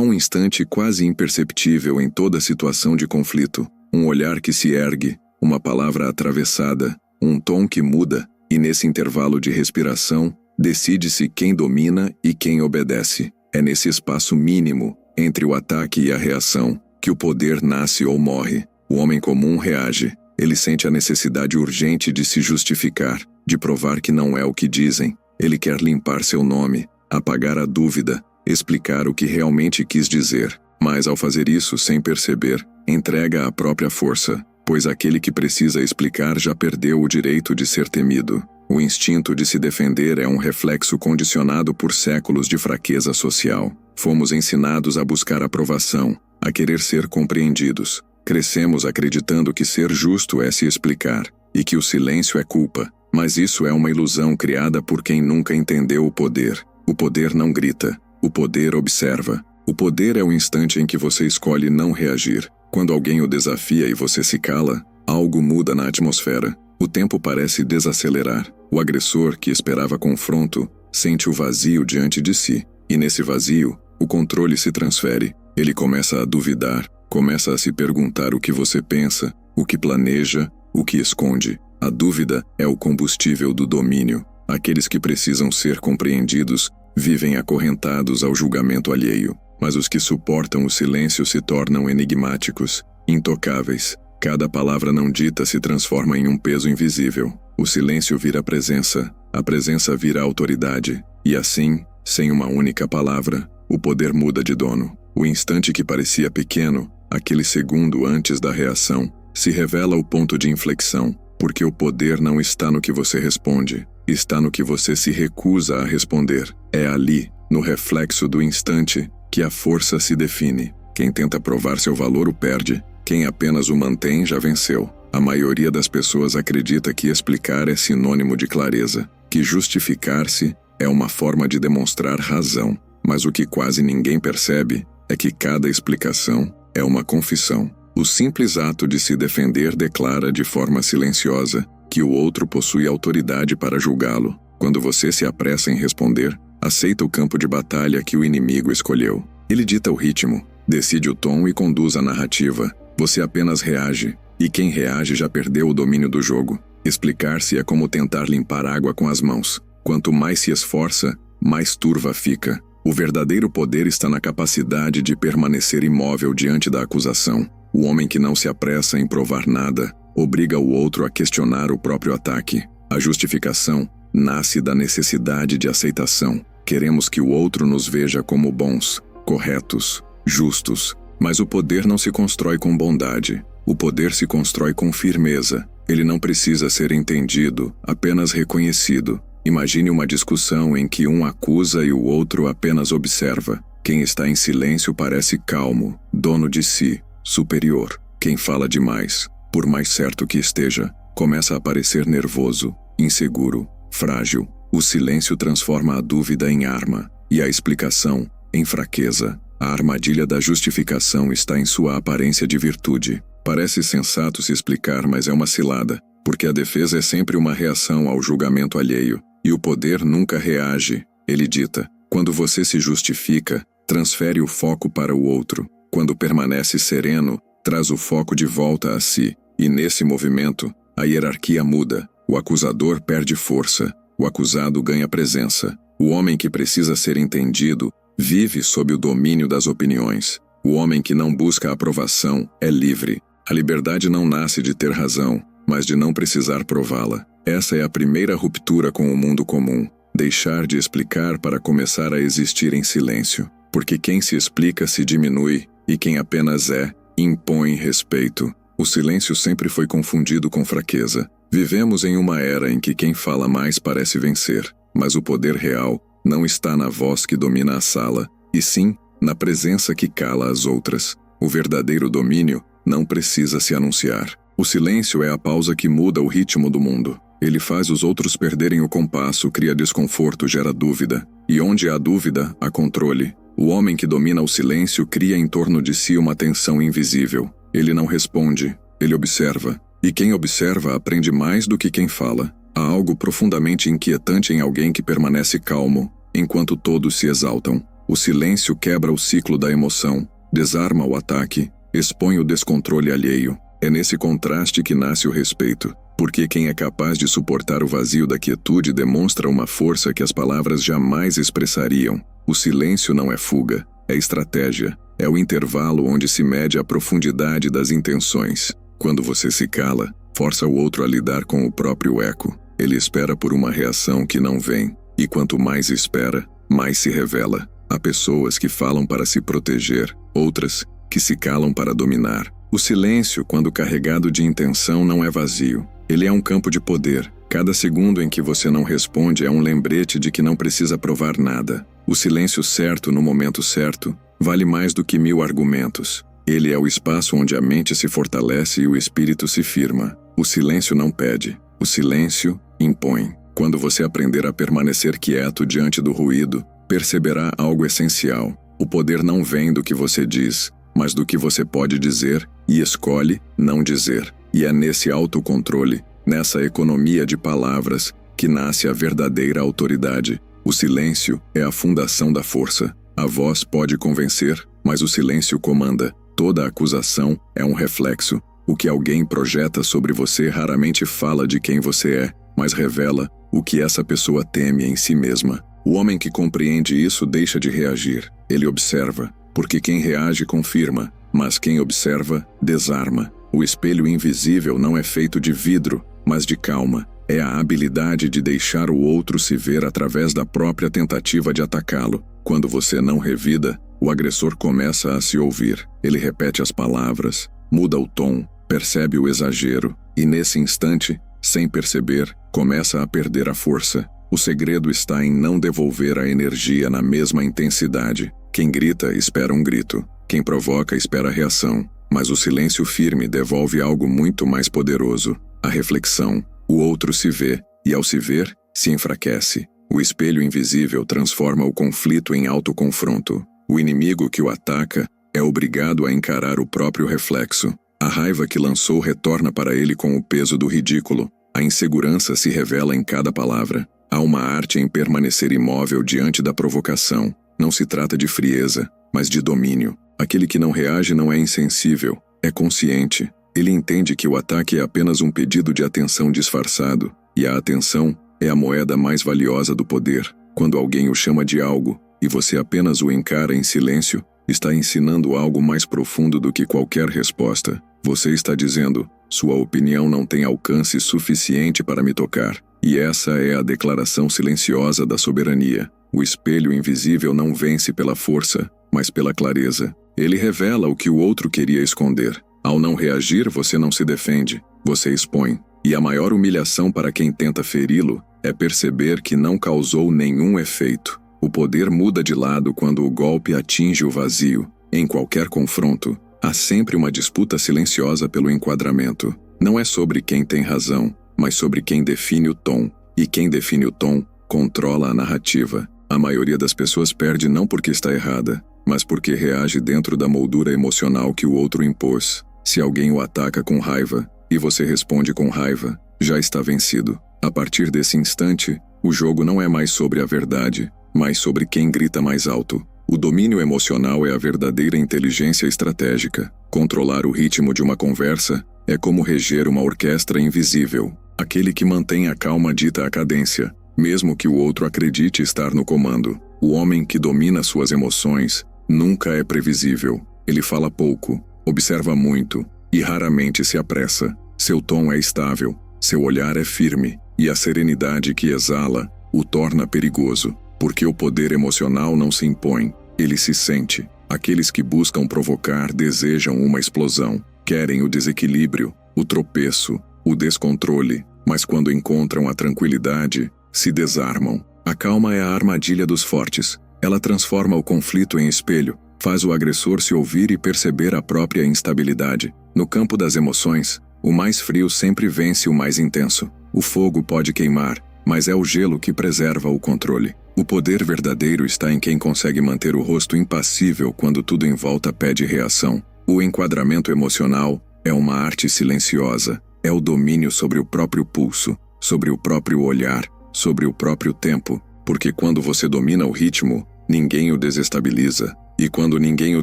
um instante quase imperceptível em toda situação de conflito, um olhar que se ergue, uma palavra atravessada, um tom que muda, e nesse intervalo de respiração, decide-se quem domina e quem obedece. É nesse espaço mínimo, entre o ataque e a reação, que o poder nasce ou morre. O homem comum reage. Ele sente a necessidade urgente de se justificar, de provar que não é o que dizem. Ele quer limpar seu nome, apagar a dúvida, explicar o que realmente quis dizer. Mas ao fazer isso sem perceber, entrega a própria força, pois aquele que precisa explicar já perdeu o direito de ser temido. O instinto de se defender é um reflexo condicionado por séculos de fraqueza social. Fomos ensinados a buscar aprovação, a querer ser compreendidos. Crescemos acreditando que ser justo é se explicar, e que o silêncio é culpa. Mas isso é uma ilusão criada por quem nunca entendeu o poder. O poder não grita, o poder observa. O poder é o instante em que você escolhe não reagir. Quando alguém o desafia e você se cala, algo muda na atmosfera. O tempo parece desacelerar. O agressor, que esperava confronto, sente o vazio diante de si. E nesse vazio, o controle se transfere. Ele começa a duvidar, começa a se perguntar o que você pensa, o que planeja, o que esconde. A dúvida é o combustível do domínio. Aqueles que precisam ser compreendidos vivem acorrentados ao julgamento alheio. Mas os que suportam o silêncio se tornam enigmáticos, intocáveis. Cada palavra não dita se transforma em um peso invisível. O silêncio vira presença, a presença vira autoridade. E assim, sem uma única palavra, o poder muda de dono. O instante que parecia pequeno, aquele segundo antes da reação, se revela o ponto de inflexão, porque o poder não está no que você responde, está no que você se recusa a responder. É ali, no reflexo do instante, que a força se define. Quem tenta provar seu valor o perde, quem apenas o mantém já venceu. A maioria das pessoas acredita que explicar é sinônimo de clareza, que justificar-se é uma forma de demonstrar razão, mas o que quase ninguém percebe é que cada explicação é uma confissão. O simples ato de se defender declara de forma silenciosa que o outro possui autoridade para julgá-lo. Quando você se apressa em responder, aceita o campo de batalha que o inimigo escolheu. Ele dita o ritmo, decide o tom e conduz a narrativa. Você apenas reage, e quem reage já perdeu o domínio do jogo. Explicar-se é como tentar limpar água com as mãos. Quanto mais se esforça, mais turva fica. O verdadeiro poder está na capacidade de permanecer imóvel diante da acusação. O homem que não se apressa em provar nada, obriga o outro a questionar o próprio ataque. A justificação nasce da necessidade de aceitação. Queremos que o outro nos veja como bons, corretos, justos. Mas o poder não se constrói com bondade. O poder se constrói com firmeza. Ele não precisa ser entendido, apenas reconhecido. Imagine uma discussão em que um acusa e o outro apenas observa. Quem está em silêncio parece calmo, dono de si, superior. Quem fala demais, por mais certo que esteja, começa a parecer nervoso, inseguro, frágil. O silêncio transforma a dúvida em arma, e a explicação em fraqueza. A armadilha da justificação está em sua aparência de virtude. Parece sensato se explicar, mas é uma cilada, porque a defesa é sempre uma reação ao julgamento alheio, e o poder nunca reage, ele dita. Quando você se justifica, transfere o foco para o outro. Quando permanece sereno, traz o foco de volta a si, e nesse movimento, a hierarquia muda. O acusador perde força, o acusado ganha presença. O homem que precisa ser entendido vive sob o domínio das opiniões. O homem que não busca a aprovação é livre. A liberdade não nasce de ter razão, mas de não precisar prová-la. Essa é a primeira ruptura com o mundo comum. Deixar de explicar para começar a existir em silêncio. Porque quem se explica se diminui, e quem apenas impõe respeito. O silêncio sempre foi confundido com fraqueza. Vivemos em uma era em que quem fala mais parece vencer, mas o poder real não está na voz que domina a sala, e sim na presença que cala as outras. O verdadeiro domínio não precisa se anunciar. O silêncio é a pausa que muda o ritmo do mundo. Ele faz os outros perderem o compasso, cria desconforto, gera dúvida. E onde há dúvida, há controle. O homem que domina o silêncio cria em torno de si uma tensão invisível. Ele não responde, ele observa. E quem observa aprende mais do que quem fala. Há algo profundamente inquietante em alguém que permanece calmo, enquanto todos se exaltam. O silêncio quebra o ciclo da emoção, desarma o ataque, expõe o descontrole alheio. É nesse contraste que nasce o respeito, porque quem é capaz de suportar o vazio da quietude demonstra uma força que as palavras jamais expressariam. O silêncio não é fuga, é estratégia, é o intervalo onde se mede a profundidade das intenções. Quando você se cala, força o outro a lidar com o próprio eco. Ele espera por uma reação que não vem, e quanto mais espera, mais se revela. Há pessoas que falam para se proteger, outras que se calam para dominar. O silêncio, quando carregado de intenção, não é vazio. Ele é um campo de poder. Cada segundo em que você não responde é um lembrete de que não precisa provar nada. O silêncio certo no momento certo vale mais do que 1000 argumentos. Ele é o espaço onde a mente se fortalece e o espírito se firma. O silêncio não pede. O silêncio impõe. Quando você aprender a permanecer quieto diante do ruído, perceberá algo essencial. O poder não vem do que você diz, mas do que você pode dizer e escolhe não dizer. E é nesse autocontrole, nessa economia de palavras, que nasce a verdadeira autoridade. O silêncio é a fundação da força. A voz pode convencer, mas o silêncio comanda. Toda acusação é um reflexo. O que alguém projeta sobre você raramente fala de quem você é, mas revela o que essa pessoa teme em si mesma. O homem que compreende isso deixa de reagir. Ele observa, porque quem reage confirma, mas quem observa desarma. O espelho invisível não é feito de vidro, mas de calma. É a habilidade de deixar o outro se ver através da própria tentativa de atacá-lo. Quando você não revida, o agressor começa a se ouvir. Ele repete as palavras, muda o tom, percebe o exagero, e nesse instante, sem perceber, começa a perder a força. O segredo está em não devolver a energia na mesma intensidade. Quem grita espera um grito, quem provoca espera a reação. Mas o silêncio firme devolve algo muito mais poderoso, a reflexão. O outro se vê, e ao se ver, se enfraquece. O espelho invisível transforma o conflito em autoconfronto. O inimigo que o ataca é obrigado a encarar o próprio reflexo. A raiva que lançou retorna para ele com o peso do ridículo. A insegurança se revela em cada palavra. Há uma arte em permanecer imóvel diante da provocação. Não se trata de frieza, mas de domínio. Aquele que não reage não é insensível, é consciente. Ele entende que o ataque é apenas um pedido de atenção disfarçado, e a atenção é a moeda mais valiosa do poder. Quando alguém o chama de algo, e você apenas o encara em silêncio, está ensinando algo mais profundo do que qualquer resposta. Você está dizendo, sua opinião não tem alcance suficiente para me tocar. E essa é a declaração silenciosa da soberania. O espelho invisível não vence pela força, mas pela clareza. Ele revela o que o outro queria esconder. Ao não reagir, você não se defende, você expõe. E a maior humilhação para quem tenta feri-lo é perceber que não causou nenhum efeito. O poder muda de lado quando o golpe atinge o vazio. Em qualquer confronto, há sempre uma disputa silenciosa pelo enquadramento. Não é sobre quem tem razão, mas sobre quem define o tom. E quem define o tom, controla a narrativa. A maioria das pessoas perde não porque está errada, mas porque reage dentro da moldura emocional que o outro impôs. Se alguém o ataca com raiva, e você responde com raiva, já está vencido. A partir desse instante, o jogo não é mais sobre a verdade, mas sobre quem grita mais alto. O domínio emocional é a verdadeira inteligência estratégica. Controlar o ritmo de uma conversa é como reger uma orquestra invisível. Aquele que mantém a calma dita a cadência, mesmo que o outro acredite estar no comando. O homem que domina suas emoções nunca é previsível. Ele fala pouco, observa muito e raramente se apressa. Seu tom é estável, seu olhar é firme, e a serenidade que exala o torna perigoso, porque o poder emocional não se impõe, ele se sente. Aqueles que buscam provocar desejam uma explosão, querem o desequilíbrio, o tropeço, o descontrole, mas quando encontram a tranquilidade, se desarmam. A calma é a armadilha dos fortes. Ela transforma o conflito em espelho, faz o agressor se ouvir e perceber a própria instabilidade. No campo das emoções, o mais frio sempre vence o mais intenso. O fogo pode queimar, mas é o gelo que preserva o controle. O poder verdadeiro está em quem consegue manter o rosto impassível quando tudo em volta pede reação. O enquadramento emocional é uma arte silenciosa, é o domínio sobre o próprio pulso, sobre o próprio olhar, sobre o próprio tempo, porque quando você domina o ritmo, ninguém o desestabiliza. E quando ninguém o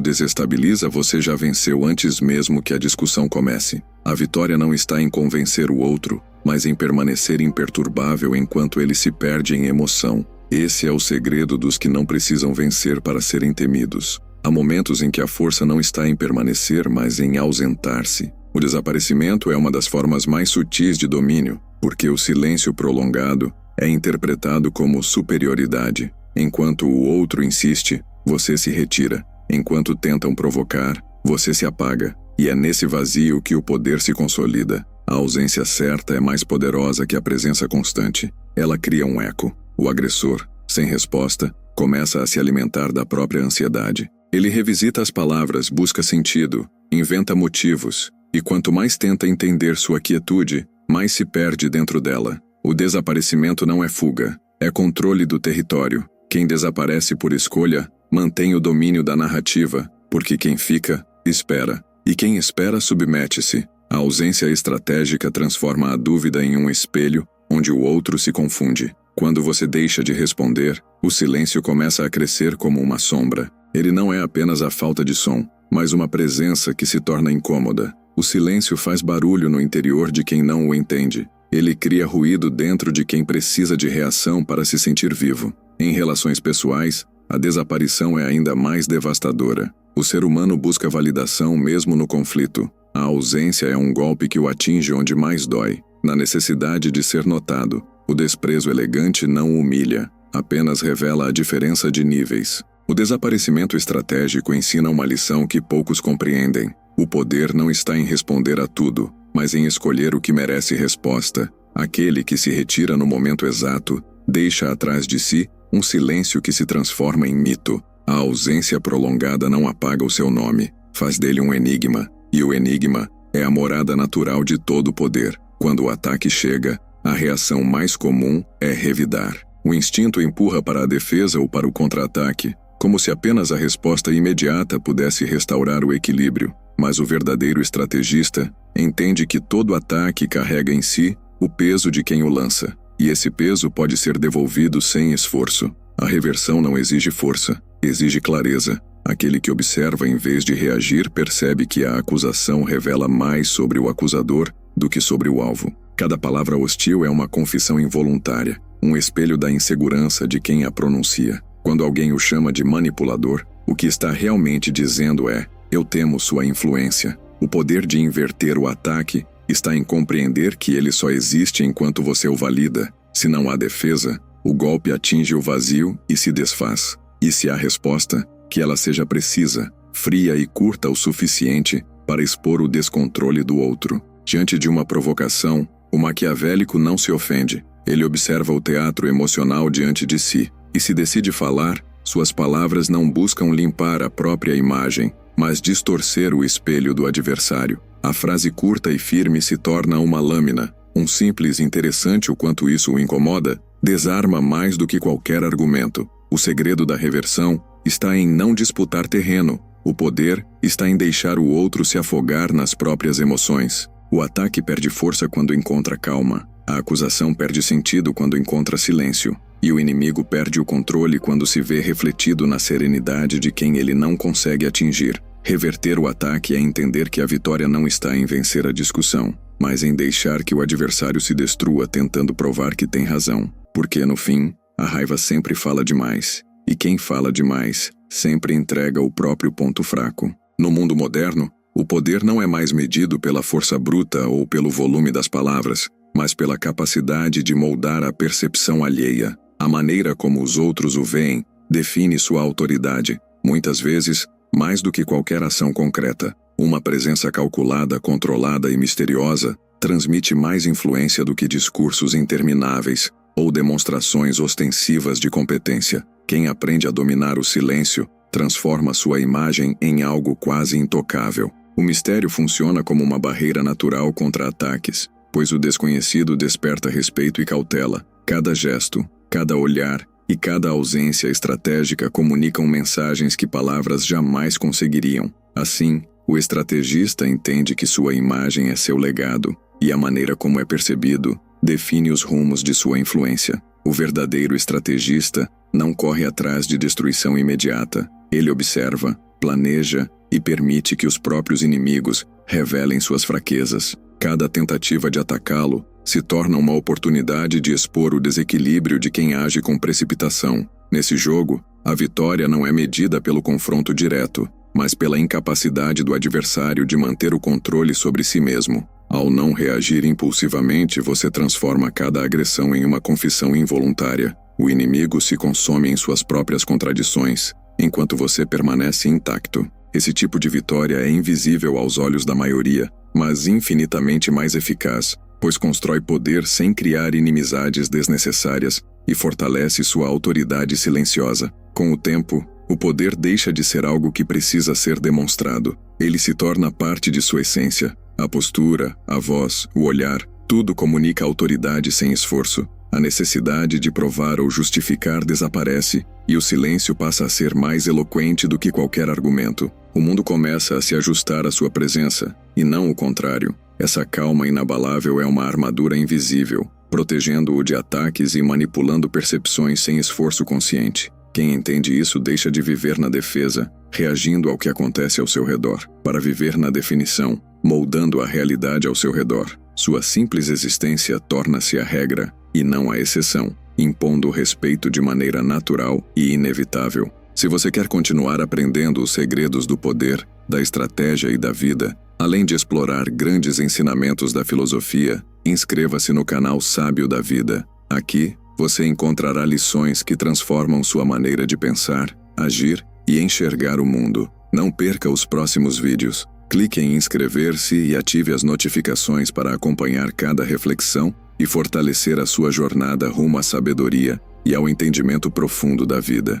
desestabiliza, você já venceu antes mesmo que a discussão comece. A vitória não está em convencer o outro, mas em permanecer imperturbável enquanto ele se perde em emoção. Esse é o segredo dos que não precisam vencer para serem temidos. Há momentos em que a força não está em permanecer, mas em ausentar-se. O desaparecimento é uma das formas mais sutis de domínio, porque o silêncio prolongado é interpretado como superioridade. Enquanto o outro insiste, você se retira. Enquanto tentam provocar, você se apaga. E é nesse vazio que o poder se consolida. A ausência certa é mais poderosa que a presença constante. Ela cria um eco. O agressor, sem resposta, começa a se alimentar da própria ansiedade. Ele revisita as palavras, busca sentido, inventa motivos, e quanto mais tenta entender sua quietude, mais se perde dentro dela. O desaparecimento não é fuga, é controle do território. Quem desaparece por escolha, mantém o domínio da narrativa, porque quem fica, espera. E quem espera submete-se. A ausência estratégica transforma a dúvida em um espelho, onde o outro se confunde. Quando você deixa de responder, o silêncio começa a crescer como uma sombra. Ele não é apenas a falta de som, mas uma presença que se torna incômoda. O silêncio faz barulho no interior de quem não o entende. Ele cria ruído dentro de quem precisa de reação para se sentir vivo. Em relações pessoais, a desaparição é ainda mais devastadora. O ser humano busca validação mesmo no conflito. A ausência é um golpe que o atinge onde mais dói, na necessidade de ser notado. O desprezo elegante não humilha, apenas revela a diferença de níveis. O desaparecimento estratégico ensina uma lição que poucos compreendem. O poder não está em responder a tudo, mas em escolher o que merece resposta. Aquele que se retira no momento exato, deixa atrás de si um silêncio que se transforma em mito. A ausência prolongada não apaga o seu nome, faz dele um enigma, e o enigma é a morada natural de todo o poder. Quando o ataque chega, a reação mais comum é revidar. O instinto empurra para a defesa ou para o contra-ataque, como se apenas a resposta imediata pudesse restaurar o equilíbrio. Mas o verdadeiro estrategista entende que todo ataque carrega em si o peso de quem o lança, e esse peso pode ser devolvido sem esforço. A reversão não exige força, exige clareza. Aquele que observa em vez de reagir percebe que a acusação revela mais sobre o acusador do que sobre o alvo. Cada palavra hostil é uma confissão involuntária, um espelho da insegurança de quem a pronuncia. Quando alguém o chama de manipulador, o que está realmente dizendo é: eu temo sua influência. O poder de inverter o ataque está em compreender que ele só existe enquanto você o valida. Se não há defesa, o golpe atinge o vazio e se desfaz. E se há resposta, que ela seja precisa, fria e curta o suficiente para expor o descontrole do outro. Diante de uma provocação, o maquiavélico não se ofende. Ele observa o teatro emocional diante de si. E se decide falar, suas palavras não buscam limpar a própria imagem, mas distorcer o espelho do adversário. A frase curta e firme se torna uma lâmina. Um simples interessante o quanto isso o incomoda, desarma mais do que qualquer argumento. O segredo da reversão está em não disputar terreno. O poder está em deixar o outro se afogar nas próprias emoções. O ataque perde força quando encontra calma. A acusação perde sentido quando encontra silêncio. E o inimigo perde o controle quando se vê refletido na serenidade de quem ele não consegue atingir. Reverter o ataque é entender que a vitória não está em vencer a discussão, mas em deixar que o adversário se destrua tentando provar que tem razão. Porque, no fim, a raiva sempre fala demais. E quem fala demais sempre entrega o próprio ponto fraco. No mundo moderno, o poder não é mais medido pela força bruta ou pelo volume das palavras, mas pela capacidade de moldar a percepção alheia. A maneira como os outros o veem define sua autoridade, muitas vezes, mais do que qualquer ação concreta. Uma presença calculada, controlada e misteriosa transmite mais influência do que discursos intermináveis ou demonstrações ostensivas de competência. Quem aprende a dominar o silêncio transforma sua imagem em algo quase intocável. O mistério funciona como uma barreira natural contra ataques, pois o desconhecido desperta respeito e cautela. Cada gesto, cada olhar e cada ausência estratégica comunicam mensagens que palavras jamais conseguiriam. Assim, o estrategista entende que sua imagem é seu legado, e a maneira como é percebido define os rumos de sua influência. O verdadeiro estrategista não corre atrás de destruição imediata. Ele observa, planeja e permite que os próprios inimigos revelem suas fraquezas. Cada tentativa de atacá-lo se torna uma oportunidade de expor o desequilíbrio de quem age com precipitação. Nesse jogo, a vitória não é medida pelo confronto direto, mas pela incapacidade do adversário de manter o controle sobre si mesmo. Ao não reagir impulsivamente, você transforma cada agressão em uma confissão involuntária. O inimigo se consome em suas próprias contradições, enquanto você permanece intacto. Esse tipo de vitória é invisível aos olhos da maioria, mas infinitamente mais eficaz, pois constrói poder sem criar inimizades desnecessárias e fortalece sua autoridade silenciosa. Com o tempo, o poder deixa de ser algo que precisa ser demonstrado. Ele se torna parte de sua essência. A postura, a voz, o olhar, tudo comunica autoridade sem esforço. A necessidade de provar ou justificar desaparece e o silêncio passa a ser mais eloquente do que qualquer argumento. O mundo começa a se ajustar à sua presença, e não o contrário. Essa calma inabalável é uma armadura invisível, protegendo-o de ataques e manipulando percepções sem esforço consciente. Quem entende isso deixa de viver na defesa, reagindo ao que acontece ao seu redor, para viver na definição, moldando a realidade ao seu redor. Sua simples existência torna-se a regra, e não a exceção, impondo o respeito de maneira natural e inevitável. Se você quer continuar aprendendo os segredos do poder, da estratégia e da vida, além de explorar grandes ensinamentos da filosofia, inscreva-se no canal Sábio da Vida. Aqui, você encontrará lições que transformam sua maneira de pensar, agir e enxergar o mundo. Não perca os próximos vídeos. Clique em inscrever-se e ative as notificações para acompanhar cada reflexão e fortalecer a sua jornada rumo à sabedoria e ao entendimento profundo da vida.